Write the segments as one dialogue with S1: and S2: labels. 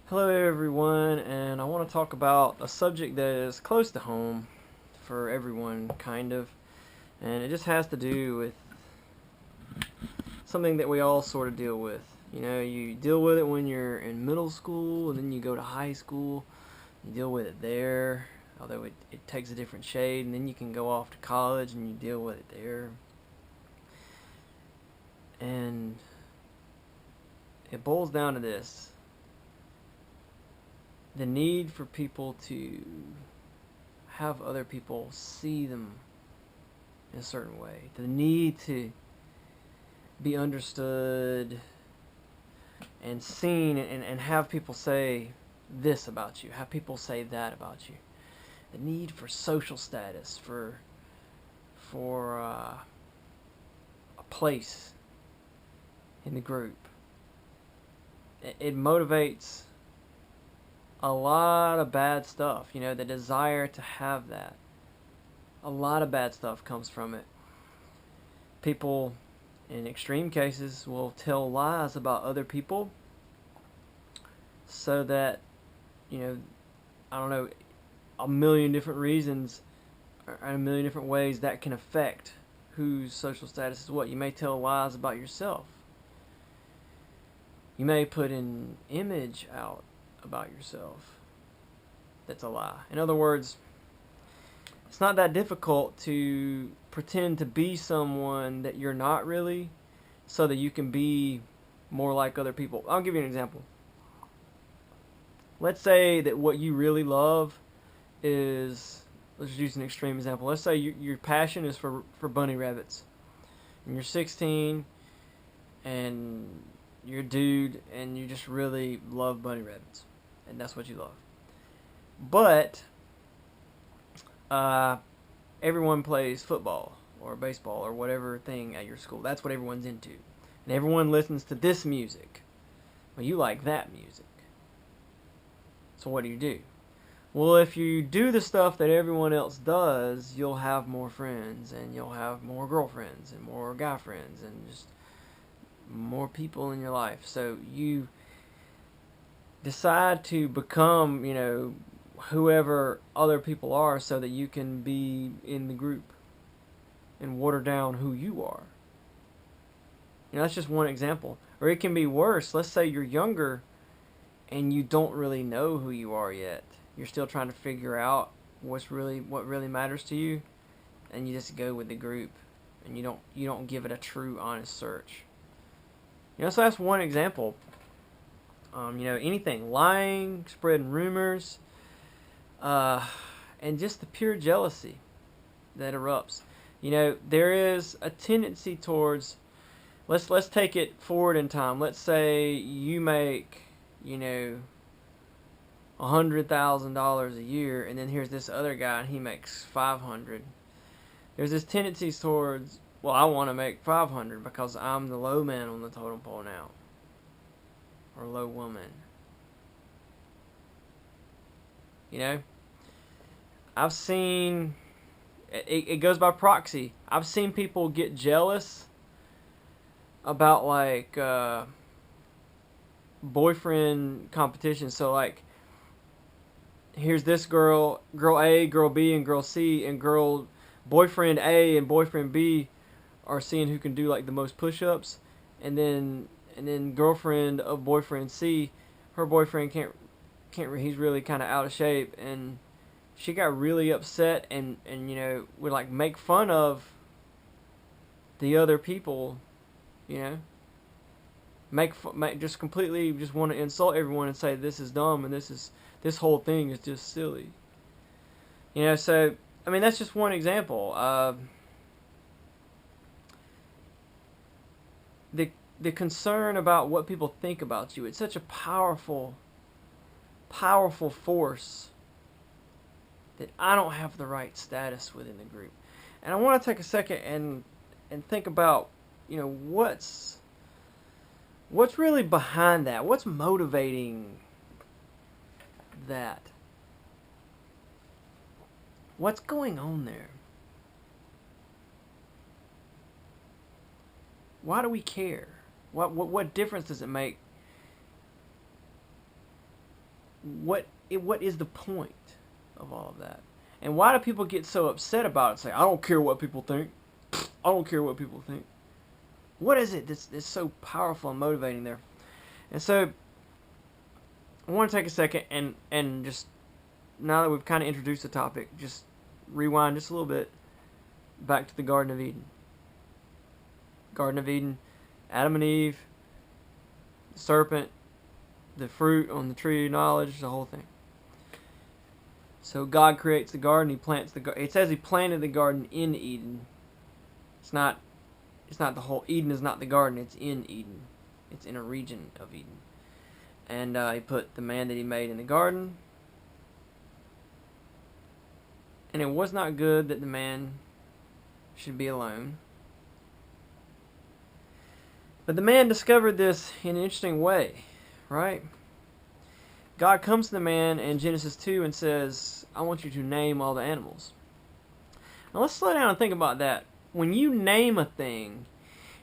S1: Hello everyone, and I want to talk about a subject that is close to home for everyone, kind of, and it just has to do with something that we all sort of deal with. You know, you deal with it when you're in middle school, and then you go to high school, you deal with it there, although it takes a different shade, and then you can go off to college and you deal with it there. And it boils down to this: the need for people to have other people see them in a certain way, the need to be understood and seen, and have people say this about you, have people say that about you, the need for social status, for a place in the group. It motivates a lot of bad stuff, you know, the desire to have that. A lot of bad stuff comes from it. People, in extreme cases, will tell lies about other people so that, you know, I don't know, a million different reasons or a million different ways that can affect whose social status is what. You may tell lies about yourself. You may put an image out about yourself that's a lie. In other words, it's not that difficult to pretend to be someone that you're not really so that you can be more like other people. I'll give you an example. Let's say that what you really love is, let's just use an extreme example. Let's say your passion is for bunny rabbits. And you're 16 and you're a dude and you just really love bunny rabbits. And that's what you love. But everyone plays football or baseball or whatever thing at your school. That's what everyone's into. And everyone listens to this music. Well, you like that music. So what do? Well, if you do the stuff that everyone else does, you'll have more friends, and you'll have more girlfriends, and more guy friends, and just more people in your life. So you decide to become, you know, whoever other people are so that you can be in the group and water down who you are. You know, that's just one example. Or it can be worse. Let's say you're younger and you don't really know who you are yet. You're still trying to figure out what really matters to you, and you just go with the group and you don't give it a true honest search. You know, so that's one example. You know, anything, lying, spreading rumors, and just the pure jealousy that erupts. You know, there is a tendency towards, let's take it forward in time. Let's say you make, you know, $100,000 a year, and then here's this other guy and he makes 500. There's this tendency towards, well, I want to make 500 because I'm the low man on the totem pole now, or low woman. You know, I've seen it goes by proxy. I've seen people get jealous about like boyfriend competition. So like, here's this girl A, girl B, and girl C, and boyfriend A and boyfriend B are seeing who can do like the most push-ups, and then girlfriend of boyfriend C, her boyfriend can't he's really kind of out of shape, and she got really upset and you know, would like make fun of the other people, you know, make just completely just want to insult everyone and say this is dumb and this whole thing is just silly. You know, so I mean that's just one example. The concern about what people think about you, it's such a powerful force that I don't have the right status within the group. And I want to take a second and think about, you know, what's really behind that? What's motivating that? What's going on there? Why do we care? What difference does it make what is the point of all of that? And why do people get so upset about it? Say, I don't care what people think. I don't care what people think. What is it that's so powerful and motivating there? And so I want to take a second and just, now that we've kind of introduced the topic, just rewind just a little bit back to the Garden of Eden. Garden of Eden, Adam and Eve, the serpent, the fruit on the tree of knowledge, the whole thing. So God creates the garden, he plants the garden. It says he planted the garden in Eden. It's not the whole, Eden is not the garden, it's in Eden. It's in a region of Eden. And he put the man that he made in the garden. And it was not good that the man should be alone. But the man discovered this in an interesting way, right? God comes to the man in Genesis 2 and says, I want you to name all the animals. Now let's slow down and think about that. When you name a thing,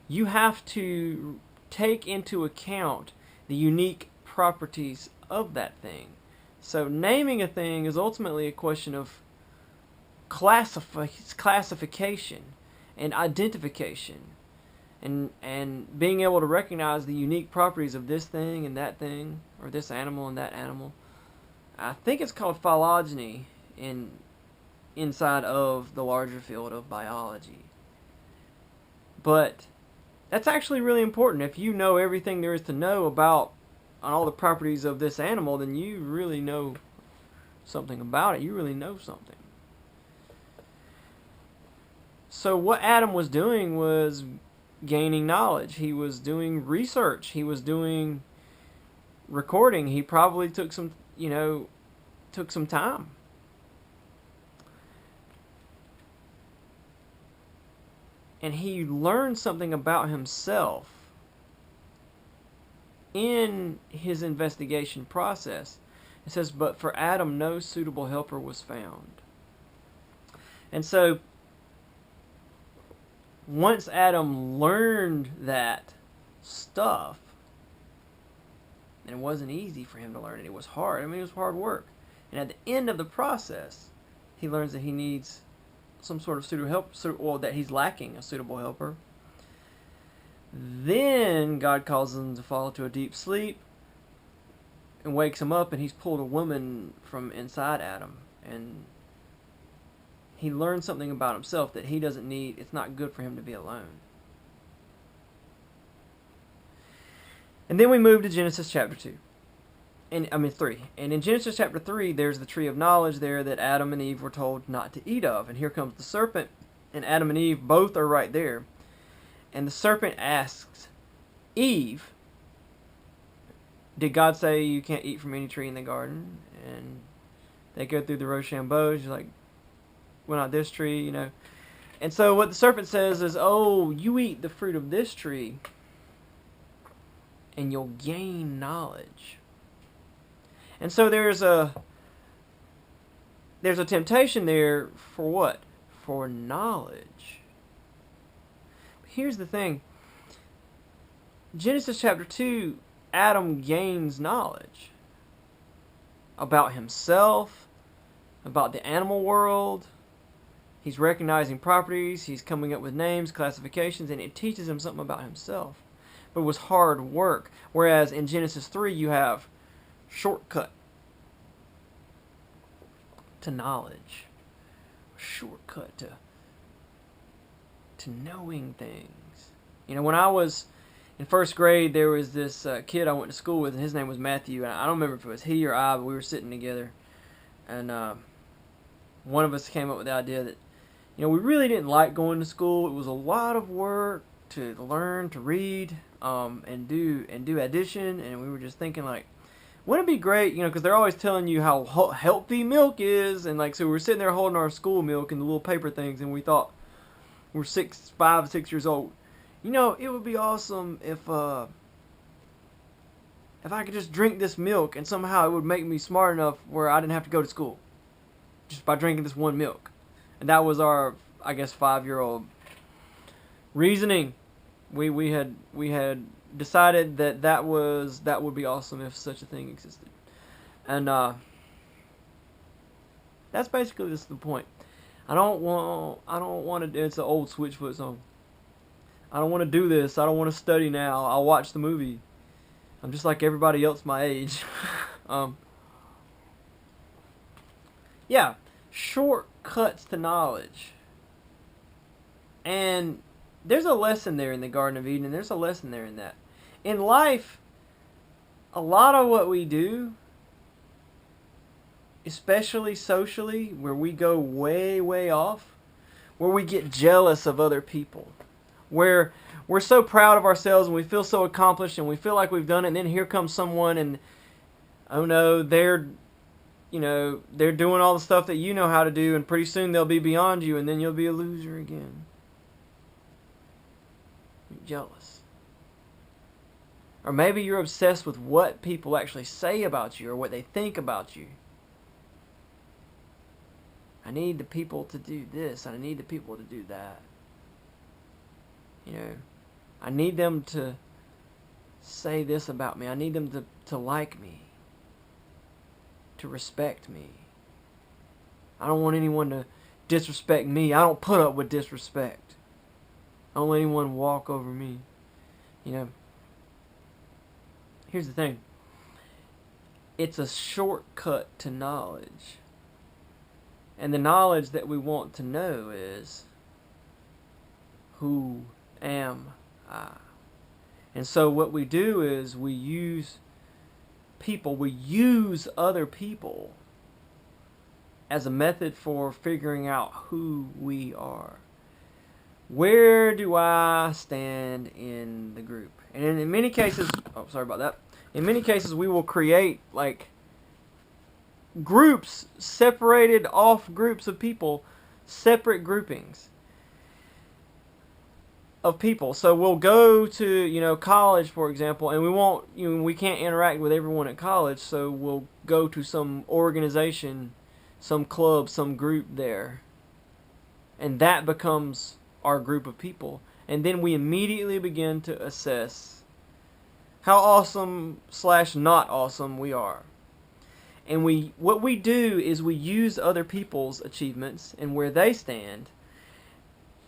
S1: you have to take into account the unique properties of that thing. So naming a thing is ultimately a question of classification and identification, and being able to recognize the unique properties of this thing and that thing, or this animal and that animal. I think it's called phylogeny inside of the larger field of biology. But that's actually really important. If you know everything there is to know about on all the properties of this animal, then you really know something about it. You really know something. So what Adam was doing was gaining knowledge. He was doing research. He was doing recording. He probably took some time. And he learned something about himself in his investigation process. It says, but for Adam no suitable helper was found. And so once Adam learned that stuff, and it wasn't easy for him to learn it, it was hard. I mean, it was hard work. And at the end of the process, he learns that he needs some sort of suitable help, or that he's lacking a suitable helper. Then God calls him to fall into a deep sleep and wakes him up, and he's pulled a woman from inside Adam. And he learned something about himself that he doesn't need. It's not good for him to be alone. And then we move to Genesis chapter 3. And in Genesis chapter 3, there's the tree of knowledge there that Adam and Eve were told not to eat of. And here comes the serpent, and Adam and Eve both are right there. And the serpent asks Eve, did God say you can't eat from any tree in the garden? And they go through the Rochambeau. She's like, well, not this tree, And so what the serpent says is, oh, you eat the fruit of this tree, and you'll gain knowledge. And so there's a temptation there for what? For knowledge. Here's the thing. Genesis chapter 2, Adam gains knowledge about himself, about the animal world. He's recognizing properties, he's coming up with names, classifications, and it teaches him something about himself. But it was hard work. Whereas in Genesis 3, you have shortcut to knowledge. Shortcut to knowing things. When I was in first grade, there was this kid I went to school with, and his name was Matthew. And I don't remember if it was he or I, but we were sitting together. And one of us came up with the idea that, we really didn't like going to school. It was a lot of work to learn, to read, and do addition. And we were just thinking, like, wouldn't it be great, because they're always telling you how healthy milk is. And, so we were sitting there holding our school milk in the little paper things, and we thought, we were 5, 6 years old. It would be awesome if I could just drink this milk, and somehow it would make me smart enough where I didn't have to go to school just by drinking this one milk. And that was our, 5-year-old reasoning. We had decided that would be awesome if such a thing existed. And that's basically just the point. I don't want to. It's an old Switchfoot song. I don't want to do this. I don't want to study now. I'll watch the movie. I'm just like everybody else my age. um, yeah, shortcuts to knowledge. And there's a lesson there in the Garden of Eden, and there's a lesson there in that. In life, a lot of what we do, especially socially, where we go way, way off, where we get jealous of other people, where we're so proud of ourselves and we feel so accomplished and we feel like we've done it, and then here comes someone and, oh no, they're doing all the stuff that you know how to do, and pretty soon they'll be beyond you, and then you'll be a loser again. You're jealous. Or maybe you're obsessed with what people actually say about you or what they think about you. I need the people to do this, and I need the people to do that. I need them to say this about me. I need them to like me, to respect me. I don't want anyone to disrespect me. I don't put up with disrespect. I don't let anyone walk over me. Here's the thing. It's a shortcut to knowledge. And the knowledge that we want to know is, who am I? And so what we do is we use other people as a method for figuring out who we are. Where do I stand in the group? And in many cases, in many cases we will create like groups, separated off groups of people, separate groupings of people. So we'll go to, college, for example, and we can't interact with everyone at college, so we'll go to some organization, some club, some group there. And that becomes our group of people. And then we immediately begin to assess how awesome / not awesome we are. And what we do is we use other people's achievements and where they stand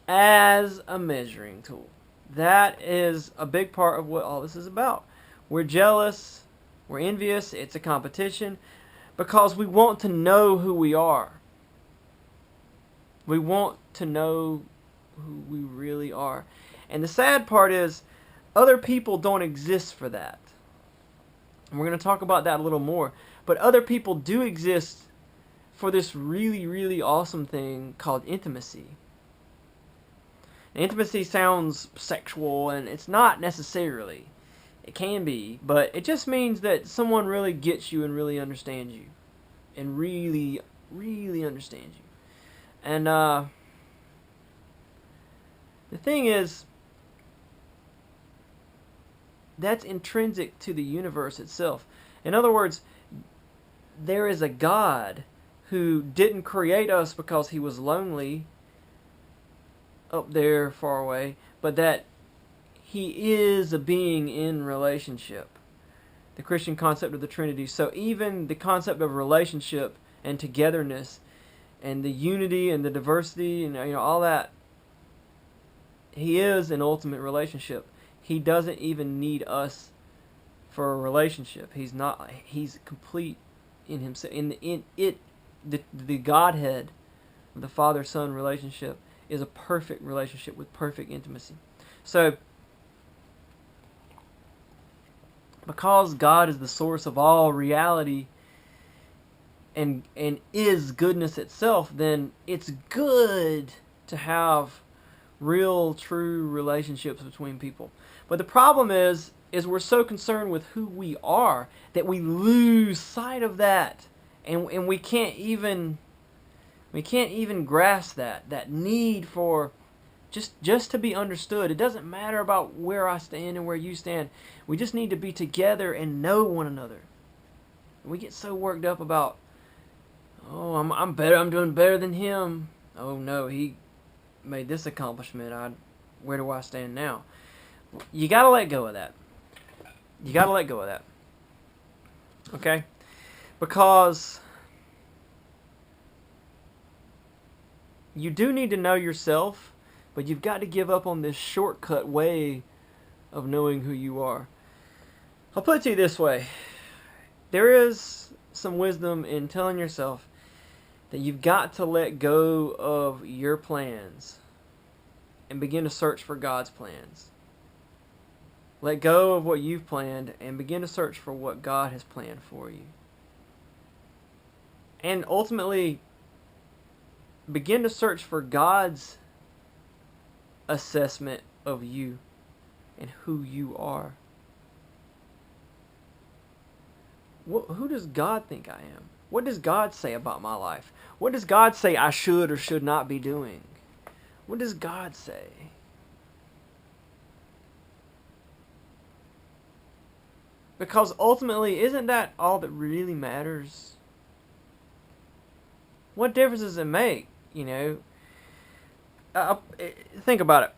S1: as a measuring tool. That is a big part of what all this is about. We're jealous, we're envious, it's a competition, because we want to know who we are. We want to know who we really are. And the sad part is, other people don't exist for that. And we're going to talk about that a little more. But other people do exist for this really, really awesome thing called intimacy. And intimacy sounds sexual, and it's not necessarily. It can be, but it just means that someone really gets you and really understands you. And really, really understands you. And the thing is, that's intrinsic to the universe itself. In other words, there is a God who didn't create us because he was lonely up there far away, but that he is a being in relationship. The Christian concept of the Trinity. So even the concept of relationship and togetherness and the unity and the diversity and all that, he is an ultimate relationship. He doesn't even need us for a relationship. He's complete in himself. The Godhead of the Father-Son relationship is a perfect relationship with perfect intimacy. So, because God is the source of all reality and is goodness itself, then it's good to have real, true relationships between people. But the problem is we're so concerned with who we are that we lose sight of that, and we can't even grasp that need for just to be understood. It doesn't matter about where I stand and where you stand. We just need to be together and know one another. We get so worked up about, oh, I'm better. I'm doing better than him. Oh no, he made this accomplishment. Where do I stand now? You gotta let go of that. You gotta let go of that. Okay? Because you do need to know yourself, but you've got to give up on this shortcut way of knowing who you are. I'll put it to you this way. There is some wisdom in telling yourself that you've got to let go of your plans and begin to search for God's plans. Let go of what you've planned and begin to search for what God has planned for you. And ultimately, begin to search for God's assessment of you and who you are. Who does God think I am? What does God say about my life? What does God say I should or should not be doing? What does God say? Because ultimately, isn't that all that really matters? What difference does it make? You know, think about it.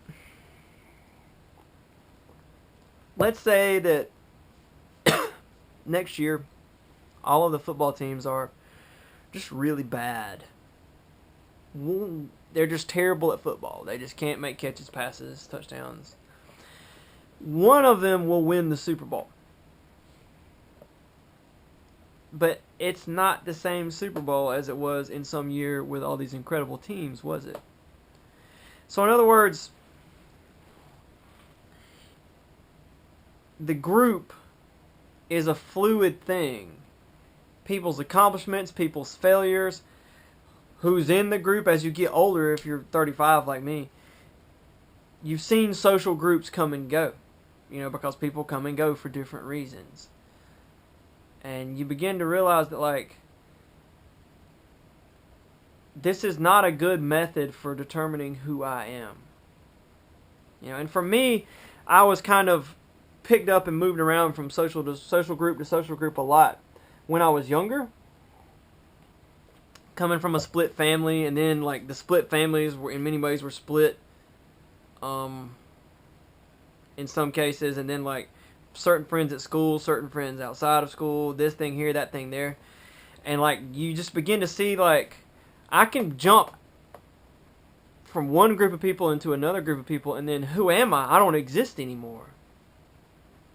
S1: Let's say that next year, all of the football teams are just really bad. They're just terrible at football. They just can't make catches, passes, touchdowns. One of them will win the Super Bowl. But it's not the same Super Bowl as it was in some year with all these incredible teams, was it? So in other words, the group is a fluid thing. People's accomplishments, people's failures, who's in the group as you get older, if you're 35 like me, you've seen social groups come and go, because people come and go for different reasons. And you begin to realize that, this is not a good method for determining who I am. And for me, I was kind of picked up and moved around from social group to social group a lot when I was younger. Coming from a split family, and then the split families were in many ways were split in some cases, and then certain friends at school, certain friends outside of school, this thing here, that thing there. And you just begin to see I can jump from one group of people into another group of people, and then who am I? I don't exist anymore.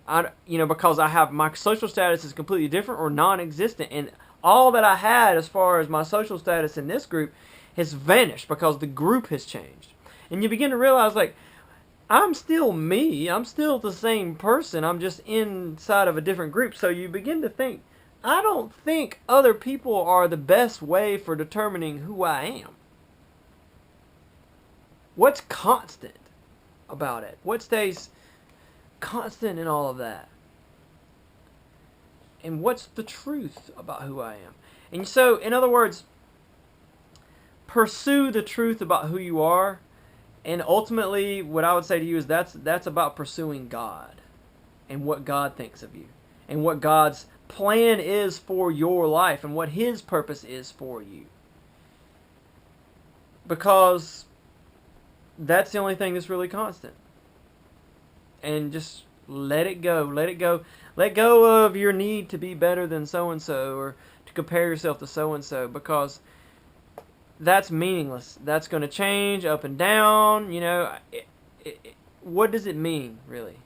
S1: Because I have my social status is completely different or non-existent, and all that I had as far as my social status in this group has vanished because the group has changed. And you begin to realize I'm still me. I'm still the same person. I'm just inside of a different group. So you begin to think, I don't think other people are the best way for determining who I am. What's constant about it? What stays constant in all of that? And what's the truth about who I am? And so, in other words, pursue the truth about who you are. And ultimately, what I would say to you is that's about pursuing God and what God thinks of you and what God's plan is for your life and what His purpose is for you. Because that's the only thing that's really constant. And just let it go. Let it go. Let go of your need to be better than so-and-so or to compare yourself to so-and-so, because that's meaningless. That's going to change up and down. What does it mean, really?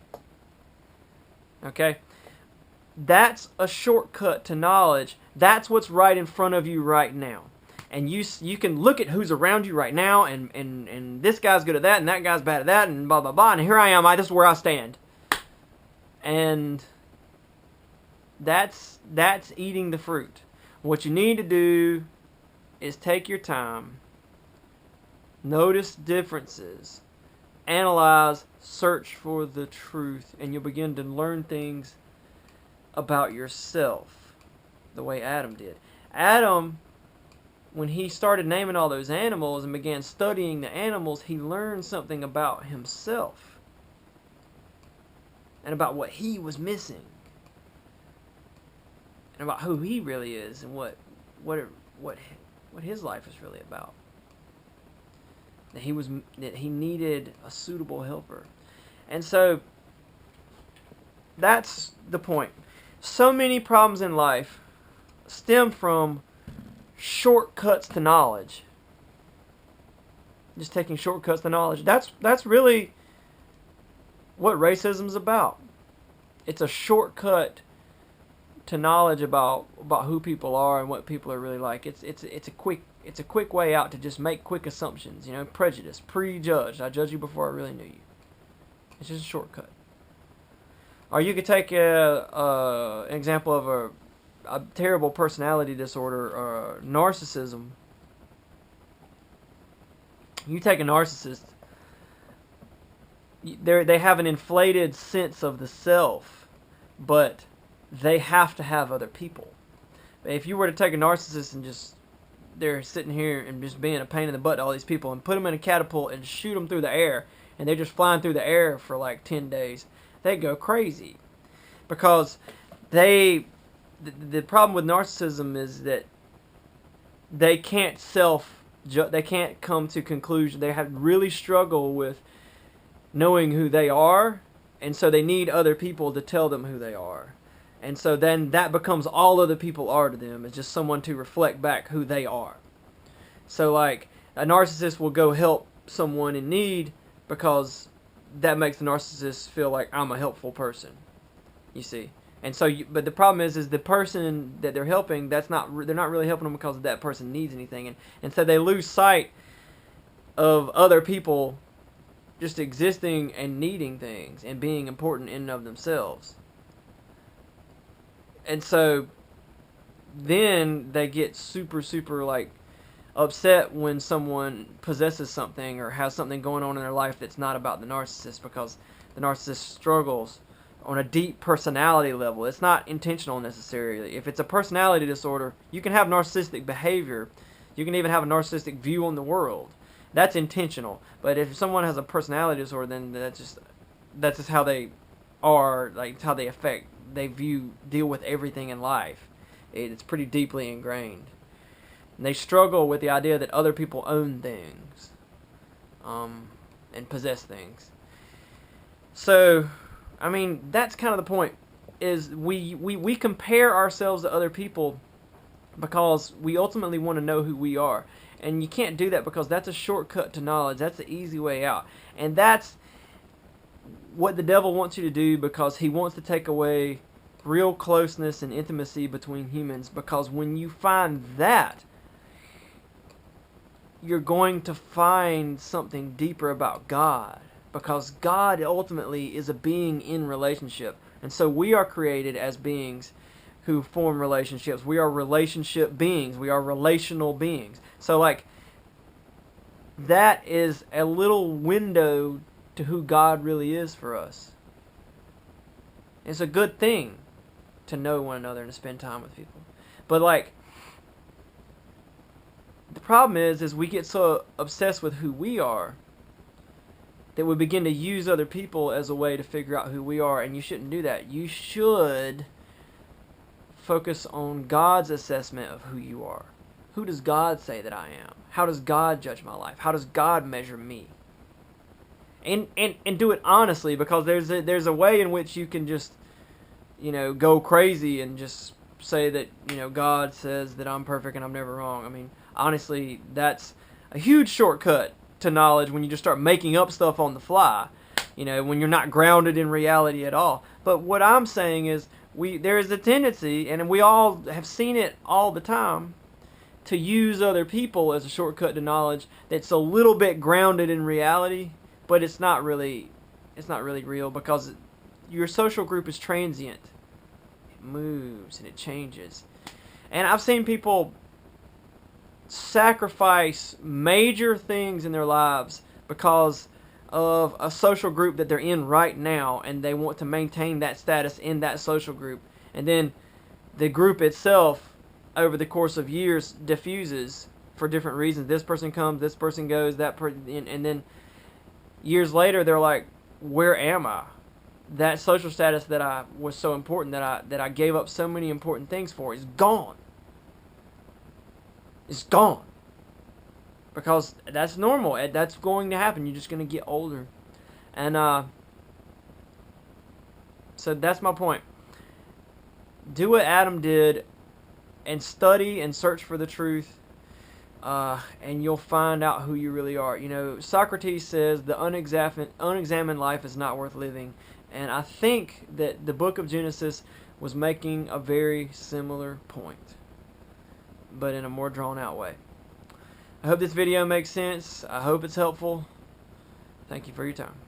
S1: Okay? That's a shortcut to knowledge. That's what's right in front of you right now. And you can look at who's around you right now, and this guy's good at that, and that guy's bad at that, and blah, blah, blah. And here I am. This is where I stand. And that's eating the fruit. What you need to do is take your time, notice differences, analyze, search for the truth, and you'll begin to learn things about yourself the way Adam did. Adam, when he started naming all those animals and began studying the animals, he learned something about himself and about what he was missing and about who he really is and what his life is really about. That he needed a suitable helper. And so that's the point. So many problems in life stem from shortcuts to knowledge. Just taking shortcuts to knowledge. That's really what racism's about. It's a shortcut to knowledge about who people are and what people are really like. It's a quick way out to just make quick assumptions. Prejudice, prejudged. I judge you before I really knew you. It's just a shortcut. Or you could take an example of a terrible personality disorder, narcissism. You take a narcissist, they have an inflated sense of the self, but they have to have other people. If you were to take a narcissist and just, they're sitting here and just being a pain in the butt to all these people and put them in a catapult and shoot them through the air, and they're just flying through the air for like 10 days, they go crazy. Because the problem with narcissism is that they can't they can't come to conclusion. They have really struggle with knowing who they are, and so they need other people to tell them who they are. And so then that becomes all other people are to them. It's just someone to reflect back who they are. So like a narcissist will go help someone in need because that makes the narcissist feel like I'm a helpful person. You see. And so, but the problem is the person that they're helping, they're not really helping them because that person needs anything, and so they lose sight of other people just existing and needing things and being important in and of themselves. And so then they get super like upset when someone possesses something or has something going on in their life that's not about the narcissist, because the narcissist struggles on a deep personality level. It's not intentional necessarily. If it's a personality disorder, you can have narcissistic behavior. You can even have a narcissistic view on the world. That's intentional. But if someone has a personality disorder, then that's just how they are, like it's how they deal with everything in life. It's pretty deeply ingrained. And they struggle with the idea that other people own things, and possess things. So, I mean, that's kind of the point, is we compare ourselves to other people because we ultimately want to know who we are. And you can't do that because that's a shortcut to knowledge. That's the easy way out. And that's what the devil wants you to do, because he wants to take away real closeness and intimacy between humans. Because when you find that, you're going to find something deeper about God. Because God ultimately is a being in relationship. And so we are created as beings who form relationships. We are relationship beings. We are relational beings. So like, that is a little window to who God really is for us. It's a good thing to know one another and to spend time with people. But like, the problem is we get so obsessed with who we are that we begin to use other people as a way to figure out who we are, and you shouldn't do that. You should focus on God's assessment of who you are. Who does God say that I am? How does God judge my life? How does God measure me? And do it honestly, because there's a way in which you can just, go crazy and just say that, God says that I'm perfect and I'm never wrong. I mean, honestly, that's a huge shortcut to knowledge when you just start making up stuff on the fly, when you're not grounded in reality at all. But what I'm saying is, there is a tendency, and we all have seen it all the time, to use other people as a shortcut to knowledge that's a little bit grounded in reality, but it's not really real, because your social group is transient. It moves and it changes. And I've seen people sacrifice major things in their lives because of a social group that they're in right now, and they want to maintain that status in that social group. And then the group itself, over the course of years, diffuses for different reasons. This person comes, this person goes, and then years later they're like, where am I? That social status that I was so important, that I gave up so many important things for, is gone. It's gone. Because that's normal. That's going to happen. You're just going to get older. And so that's my point. Do what Adam did and study and search for the truth, and you'll find out who you really are. You know, Socrates says the unexamined life is not worth living, and I think that the book of Genesis was making a very similar point, but in a more drawn out way. I hope this video makes sense. I hope it's helpful. Thank you for your time.